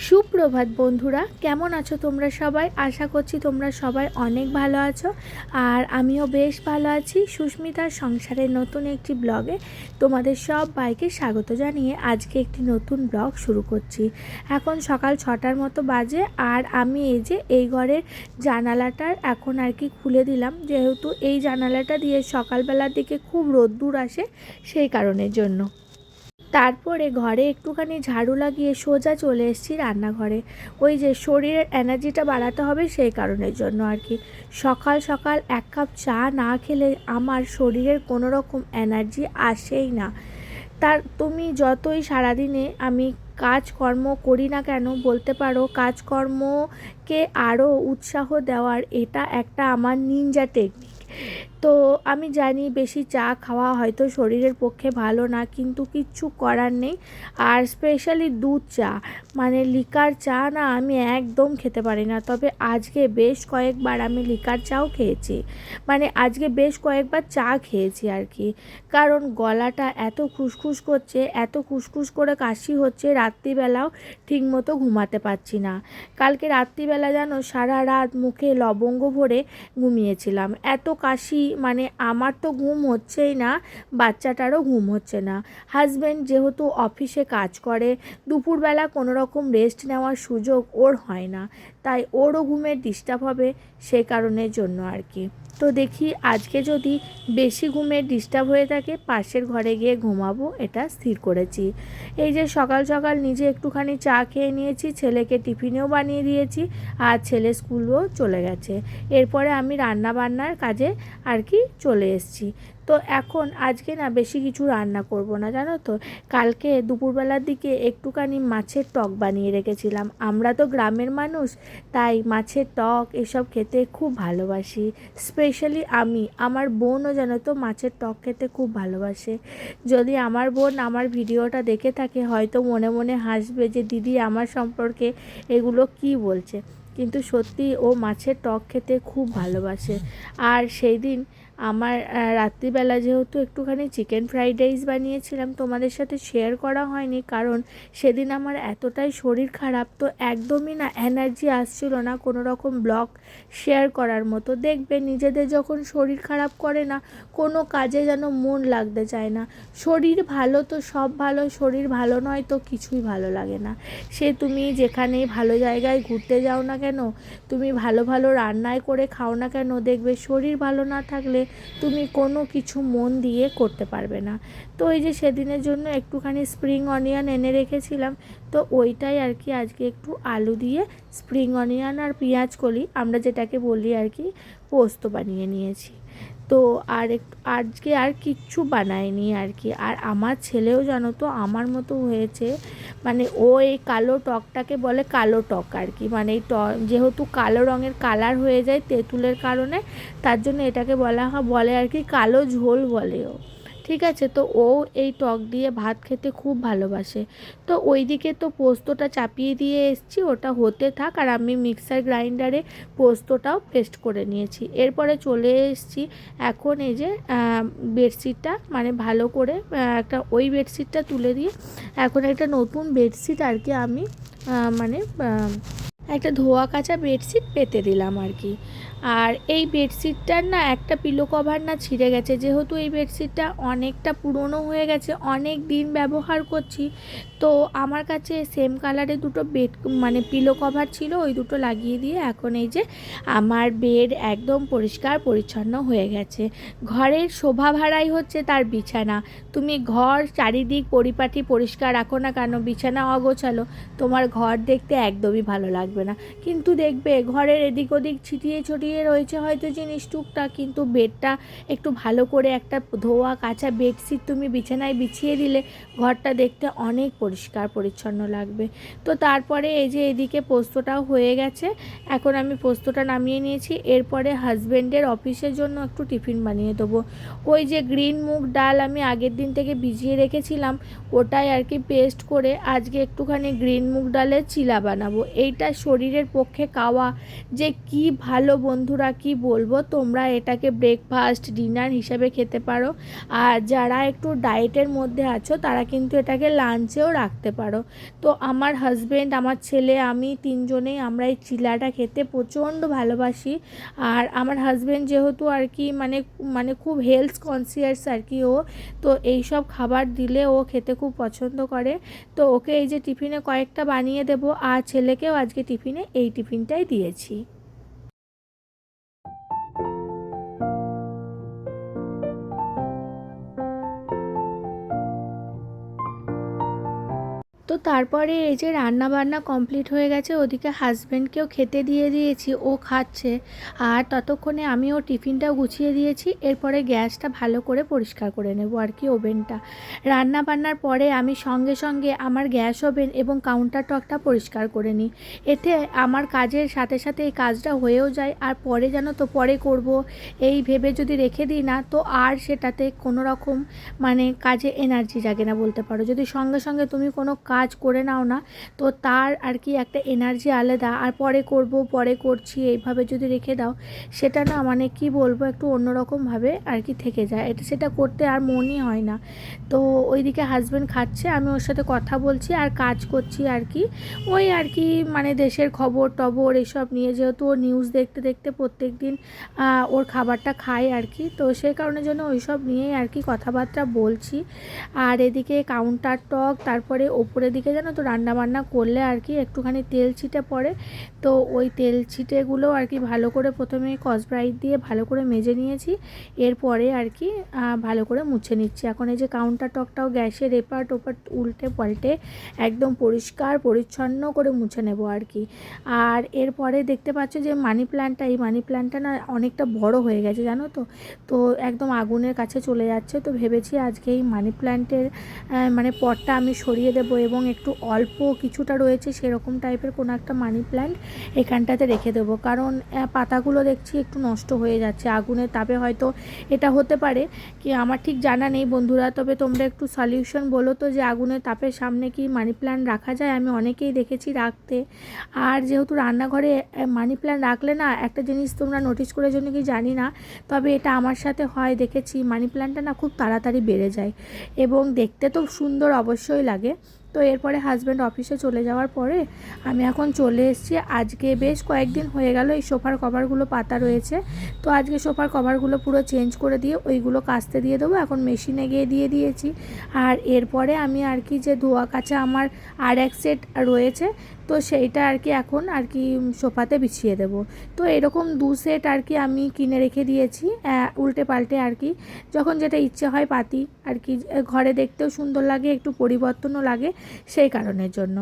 সুপ্রভাত বন্ধুরা, কেমন আছো তোমরা সবাই? আশা করছি তোমরা সবাই অনেক ভালো আছো। আর আমিও বেশ ভালো আছি। সুস্মিতার সংসারের নতুন একটি ব্লগে তোমাদের সবাইকে স্বাগত জানিয়ে আজকে একটি নতুন ব্লগ শুরু করছি। এখন সকাল 6টার মতো বাজে, আর আমি এই ঘরের জানালাটার এখন খুলে দিলাম, যেহেতু এই জানালাটা দিয়ে সকালবেলার দিকে খুব রোদ্দুর আসে, সেই কারণের জন্য। তারপরে ঘরে একটুখানি ঝাড়ু লাগিয়ে সোজা চলে এসেছি রান্নাঘরে। ওই যে শরীরের এনার্জিটা বাড়াতে হবে, সেই কারণের জন্য সকাল সকাল এক কাপ চা না খেলে আমার শরীরের কোনো রকম এনার্জি আসেই না। তুমি যতই সারাদিনে আমি কাজকর্ম করি না কেন, বলতে পারো কাজকর্মকে আরও উৎসাহ দেওয়ার এটা একটা আমার নিনজা টেকনিক। তো আমি জানি বেশি চা খাওয়া হয়তো শরীরের পক্ষে ভালো না, কিন্তু কিচ্ছু করার নেই। আর স্পেশালি দুধ চা, মানে লিকার চা না আমি একদম খেতে পারি না। তবে আজকে বেশ কয়েকবার আমি লিকার চাও খেয়েছি, মানে আজকে বেশ কয়েকবার চা খেয়েছি কারণ গলাটা এত খুসখুস করছে, এত খুসখুস করে কাশি হচ্ছে, রাত্রিবেলাও ঠিকমতো ঘুমাতে পারছি না। কালকে রাত্রিবেলা যেন সারা রাত মুখে লবঙ্গ ভরে ঘুমিয়েছিলাম। এত কাশি, মানে আমার তো ঘুম হচ্ছেই না, বাচ্চাটারও ঘুম হচ্ছে না। হাজব্যান্ড যেহেতু অফিসে কাজ করে, দুপুরবেলা কোনো রকম রেস্ট নেওয়ার সুযোগ ওর হয় না, তাই ওরও ঘুমের ডিস্টার্ব হবে, সেই কারণের জন্য তো দেখি আজকে যদি বেশি ঘুমের ডিস্টার্ব হয়ে থাকে পাশের ঘরে গিয়ে ঘুমাবো, এটা স্থির করেছি। এই যে সকাল সকাল নিজে একটুখানি চা খেয়ে নিয়েছি, ছেলেকে টিফিনেও বানিয়ে দিয়েছি, আর ছেলে স্কুলও চলে গেছে। এরপরে আমি রান্না বান্নার কাজে চলে এসেছি। তো এখন আজকে না বেশি কিছু রান্না করব না, জানো তো। কালকে দুপুরবেলার দিকে একটুখানি মাছের টক বানিয়ে রেখেছিলাম। আমরা তো গ্রামের মানুষ, তাই মাছের টক এসব খেতে খুব ভালোবাসি। স্পেশালি আমার বোনও জানো তো মাছের টক খেতে খুব ভালোবাসে। যদি আমার বোন আমার ভিডিওটা দেখে থাকে, হয়তো মনে মনে হাসবে যে দিদি আমার সম্পর্কে এগুলো কি বলছে, কিন্তু সত্যি ও মাছের টক খেতে খুব ভালোবাসে। আর সেই দিন আমার রাত্রিবেলা যেহেতু একটুখানি চিকেন ফ্রাইড রাইস বানিয়েছিলাম, তোমাদের সাথে শেয়ার করা হয়নি, কারণ সেদিন আমার এতটাই শরীর খারাপ, তো একদমই না এনার্জি আসছিল না কোনো রকম ব্লগ শেয়ার করার মতো। দেখবে নিজেদের যখন শরীর খারাপ করে না, কোনো কাজে যেন মন লাগতে চায় না। শরীর ভালো তো সব ভালো, শরীর ভালো নয় তো কিছুই ভালো লাগে না। সে তুমি যেখানেই ভালো জায়গায় ঘুরতে যাও না কেন, তুমি ভালো ভালো রান্নায় করে খাও না কেন, দেখবে শরীর ভালো না থাকলে তুমি কোনো কিছু মন দিয়ে করতে পারবে না। তো এই যে সেদিনের জন্য একটুখানি স্প্রিং অনিয়ন এনে রেখেছিলাম, তো ওইটাই আজকে একটু আলু দিয়ে স্প্রিং অনিয়ন আর পেঁয়াজ কলি, আমরা যেটাকে বলি পোস্ত বানিয়ে নিয়েছি। তো আজকে আর কিচ্ছু বানায়নি আর আমার ছেলেও জানো তো আমার মতো হয়েছে, মানে ও এই কালো টকটাকে বলে কালো টক মানে এই যেহেতু কালো রঙের কালার হয়ে যায় তেঁতুলের কারণে, তার জন্য এটাকে বলে কালো ঝোল বলে ও। ঠিক আছে, তো ও এই টক দিয়ে ভাত খেতে খুব ভালোবাসে। তো ওইদিকে তো পোস্তটা চাপিয়ে দিয়ে এসছি, ওটা হতে থাক, আর আমি মিক্সার গ্রাইন্ডারে পোস্তটাও পেস্ট করে নিয়েছি। এরপরে চলে এসছি এখন এই যে বেডশিটটা, মানে ভালো করে ওই বেডশিটটা তুলে দিয়ে এখন একটা নতুন বেডশিট আমি মানে একটা ধোয়া কাচা বেডশিট পেতে দিলাম আর এই বেডশিটটার না একটা পিলো কভার না ছিঁড়ে গেছে, যেহেতু এই বেডশিটটা অনেকটা পুরনো হয়ে গেছে, অনেক দিন ব্যবহার করছি, তো আমার কাছে সেম কালারে দুটো পিলো কভার ছিল, ওই দুটো লাগিয়ে দিয়ে এখন এই যে আমার বেড একদম পরিষ্কার পরিচ্ছন্ন হয়ে গেছে। ঘরের শোভা বাড়াই হচ্ছে তার বিছানা। তুমি ঘর চারিদিক পরিপাটি পরিষ্কার রাখো না কেন, বিছানা অগোছালো, তোমার ঘর দেখতে একদমই ভালো লাগবে না। কিন্তু দেখবে ঘরের এদিক ওদিক ছিটিয়ে ছড়িয়ে রয়েছে হয়তো জিনিস টুকটাক, কিন্তু বেডটা একটু ভালো করে একটা ধোয়া কাঁচা বেডশিট তুমি বিছানায় বিছিয়ে দিলে ঘরটা দেখতে অনেক পরিষ্কার পরিচ্ছন্ন লাগবে। তো তারপরে এই যে এদিকে পোস্তটাও হয়ে গেছে, এখন আমি পোস্তটা নামিয়ে নিয়েছি। এরপরে হাজব্যান্ডের অফিসের জন্য একটু টিফিন বানিয়ে দেবো। ওই যে গ্রিন মুগ ডাল আমি আগের দিন থেকে ভিজিয়ে রেখেছিলাম, ওটাই পেস্ট করে আজকে একটুখানি গ্রিন মুগ ডালের চিলা বানাবো। এইটা শরীরের পক্ষে খাওয়া যে কি ভালো বন্ধুরা, কি বলবো। তোমরা এটাকে ব্রেকফাস্ট ডিনার হিসেবে খেতে পারো, আর যারা একটু ডায়েটের মধ্যে আছো তারা কিন্তু এটাকে লাঞ্চেও রাখতে পারো। তো আমার হাজব্যান্ড, আমার ছেলে, আমি তিনজনেই আমরা এই চিলাটা খেতে প্রচণ্ড ভালোবাসি। আর আমার হাজব্যান্ড যেহেতু আর কি মানে মানে খুব হেলথ কনসিয়াস আর কি ও, তো এই সব খাবার দিলে ও খেতে খুব পছন্দ করে। তো ওকে এই যে টিফিনে কয়েকটা বানিয়ে দেবো, আর ছেলেকেও আজকে টিফিনে এই টিফিনটাই দিয়েছি। তো তারপরে এই যে রান্না বান্না কমপ্লিট হয়ে গেছে, ওদিকে হাজব্যান্ডকেও খেতে দিয়ে দিয়েছি, ও খাচ্ছে। আর ততক্ষণে আমিও টিফিনটাও গুছিয়ে দিয়েছি। এরপরে গ্যাসটা ভালো করে পরিষ্কার করে নেব আর কি, ওভেনটা। রান্না বান্নার পরে আমি সঙ্গে সঙ্গে আমার গ্যাস ওভেন এবং কাউন্টার টপটা পরিষ্কার করে নিই। এতে আমার কাজের সাথে সাথে এই কাজটা হয়েও যায়। আর পরে জানো তো, পরে করব এই ভেবে যদি রেখে দিই না, তো আর সেটাতে কোনো রকম মানে কাজে এনার্জি জাগে না বলতে পারো। যদি সঙ্গে সঙ্গে তুমি কোনো কাজ করে নাও না, তো তার আর কি একটা এনার্জি আলাদা। আর পরে করব, পরে করছি এইভাবে যদি রেখে দাও, সেটা না মানে কি বলবো, একটু অন্যরকমভাবে আর কি থেকে যায়, এটা সেটা করতে আর মনই হয় না। তো ওইদিকে হাজব্যান্ড খাচ্ছে, আমি ওর সাথে কথা বলছি আর কাজ করছি আর কি। ওই আর কি মানে দেশের খবর টবর এসব নিয়ে, যেহেতু ও নিউজ দেখতে দেখতে প্রত্যেক দিন ওর খাবারটা খায় আর কি, তো সেই কারণের জন্য ওইসব নিয়েই আর কি কথাবার্তা বলছি। আর এদিকে কাউন্টার টক, তারপরে ওপরের দিকে জানো তো রান্নাবান্না করলে আর কি একটুখানি তেল ছিটে পড়ে, তো ওই তেল ছিটেগুলো আর কি ভালো করে প্রথমে স্কচব্রাইট দিয়ে ভালো করে মেজে নিয়েছি। এরপরে আর কি ভালো করে মুছে নিচ্ছি। এখন এই যে কাউন্টার টকটাও গ্যাসের এপাট ওপাট উল্টে পাল্টে একদম পরিষ্কার পরিচ্ছন্ন করে মুছে নেব আর কি। আর এরপরে দেখতে পাচ্ছ যে মানি প্ল্যান্টটা, এই মানি প্ল্যান্টটা না অনেকটা বড় হয়ে গেছে জানো তো, তো একদম আগুনের কাছে চলে যাচ্ছে। তো ভেবেছি আজকে এই মানি প্ল্যান্টের মানে পটটা আমি সরিয়ে দেবো এবং একটু অল্প কিছুটা রয়েছে সেরকম টাইপের কোনো একটা মানি প্ল্যান্ট এখানটাতে রেখে দেবো, কারণ পাতাগুলো দেখছি একটু নষ্ট হয়ে যাচ্ছে আগুনের তাপে। হয়তো এটা হতে পারে কি আমার ঠিক জানা নেই বন্ধুরা, তবে তোমরা একটু সলিউশন বলো তো যে আগুনের তাপের সামনে কি মানি প্ল্যান্ট রাখা যায়। আমি অনেকেই দেখেছি রাখতে। আর যেহেতু রান্নাঘরে মানি প্ল্যান্ট রাখলে না, একটা জিনিস তোমরা নোটিস করে জন্য কি জানি না, তবে এটা আমার সাথে হয় দেখেছি, মানি প্ল্যান্টটা না খুব তাড়াতাড়ি বেড়ে যায় এবং দেখতে তো সুন্দর অবশ্যই লাগে। তো এরপরে হাজব্যান্ড অফিসে চলে যাওয়ার পরে আমি এখন চলে এসেছি। আজকে বেশ কয়েকদিন হয়ে গেল এই সোফার কভারগুলো পাতা রয়েছে, তো আজকে সোফার কভারগুলো পুরো চেঞ্জ করে দিয়ে ওইগুলো কাচতে দিয়ে দেবো। এখন মেশিনে গিয়ে দিয়ে দিয়েছি। আর এরপরে আমি আর কি যে ধোয়া কাচা আমার আর এক সেট রয়েছে, তো সেইটা আর কি এখন আর কি সোফাতে বিছিয়ে দেবো। তো এরকম দু সেট আর কি আমি কিনে রেখে দিয়েছি, উল্টে পাল্টে আর কি যখন যেটা ইচ্ছে হয় পাতি আর কি, ঘরে দেখতেও সুন্দর লাগে, একটু পরিবর্তনও লাগে, সেই কারণের জন্য।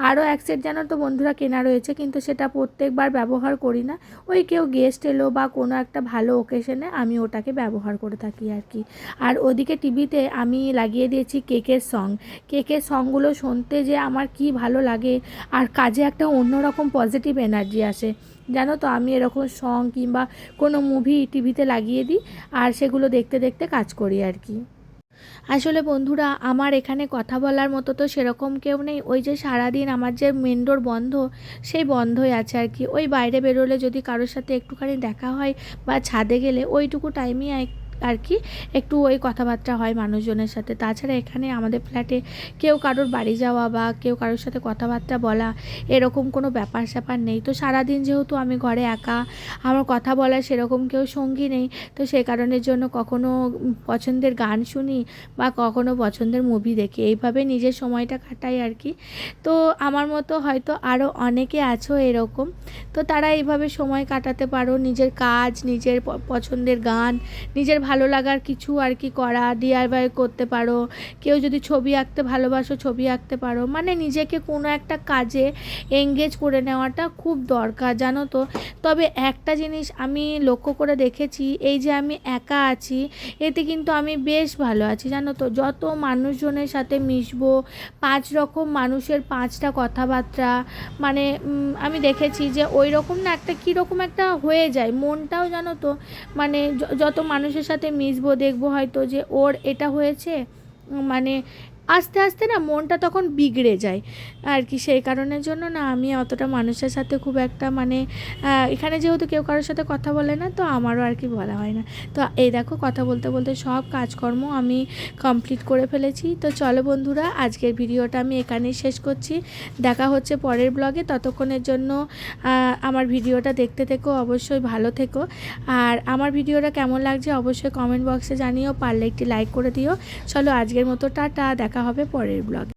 আরও এক সেট জানো তো বন্ধুরা কেনা রয়েছে, কিন্তু সেটা প্রত্যেকবার ব্যবহার করি না। ওই কেউ গেস্ট এলো বা কোনো একটা ভালো ওকেশনে আমি ওটাকে ব্যবহার করে থাকি আর কি। আর ওদিকে টিভিতে আমি লাগিয়ে দিয়েছি কেকের সং। কেকের সংগুলো শুনতে যে আমার কি ভালো লাগে, আর কাজে একটা অন্যরকম পজিটিভ এনার্জি আসে জানো তো। আমি এরকম সং কিংবা কোনো মুভি টিভিতে লাগিয়ে দিই আর সেগুলো দেখতে দেখতে কাজ করি আর কি। আসলে বন্ধুরা আমার এখানে কথা বলার মতো তো সেরকম কেউ নেই, ওই যে সারাদিন আমার যে মেন ডোর বন্ধ, সেই বন্ধই আছে আর কি। ওই বাইরে বেরোলে যদি কারোর সাথে একটুখানি দেখা হয় বা ছাদে গেলে ওইটুকু টাইমই আর কি একটু ওই কথাবার্তা হয় মানুষজনের সাথে। তাছাড়া এখানে আমাদের ফ্ল্যাটে কেউ কারোর বাড়ি যাওয়া বা কেউ কারোর সাথে কথাবার্তা বলা এরকম কোনো ব্যাপার স্যাপার নেই। তো সারাদিন যেহেতু আমি ঘরে একা, আমার কথা বলার সেরকম কেউ সঙ্গী নেই, তো সেই কারণের জন্য কখনো পছন্দের গান শুনি বা কখনো পছন্দের মুভি দেখি, এইভাবে নিজের সময়টা কাটাই আর কি। তো আমার মতো হয়তো আরও অনেকে আছো এরকম, তো তারা এইভাবে সময় কাটাতে পারো, নিজের কাজ, নিজের পছন্দের গান, নিজের ভালো লাগার কিছু আর কি করা, ডিআইওয়াই করতে পারো। কেউ যদি ছবি আঁকতে ভালোবাসো ছবি আঁকতে পারো, মানে নিজেকে কোনো একটা কাজে এঙ্গেজ করে নেওয়াটা খুব দরকার জানো তো। তবে একটা জিনিস আমি লক্ষ্য করে দেখেছি, এই যে আমি একা আছি এতে কিন্তু আমি বেশ ভালো আছি জানো তো। যত মানুষজনের সাথে মিশবো, 5 রকম মানুষের 5টা কথাবার্তা, মানে আমি দেখেছি যে ওই রকম না একটা কীরকম একটা হয়ে যায় মনটাও জানো তো। মানে যত মানুষের সাথে মিশবো দেখবো হয়তো যে ওর এটা হয়েছে, মানে আস্তে আস্তে না মনটা তখন বিগড়ে যায় আর কি। সেই কারণের জন্য না আমি অতটা মানুষের সাথে খুব একটা মানে এখানে যেহেতু কেউ কারোর সাথে কথা বলে না, তো আমারও আর কি বলা হয় না। তো এই দেখো কথা বলতে বলতে সব কাজকর্ম আমি কমপ্লিট করে ফেলেছি। তো চলো বন্ধুরা, আজকের ভিডিওটা আমি এখানেই শেষ করছি। দেখা হচ্ছে পরের ব্লগে। ততক্ষণের জন্য আমার ভিডিওটা দেখতে থেকো, অবশ্যই ভালো থেকো। আর আমার ভিডিওটা কেমন লাগছে অবশ্যই কমেন্ট বক্সে জানিও, পারলে একটি লাইক করে দিও। চলো আজকের মতো টাটা, দেখা হবে পরের ব্লগে।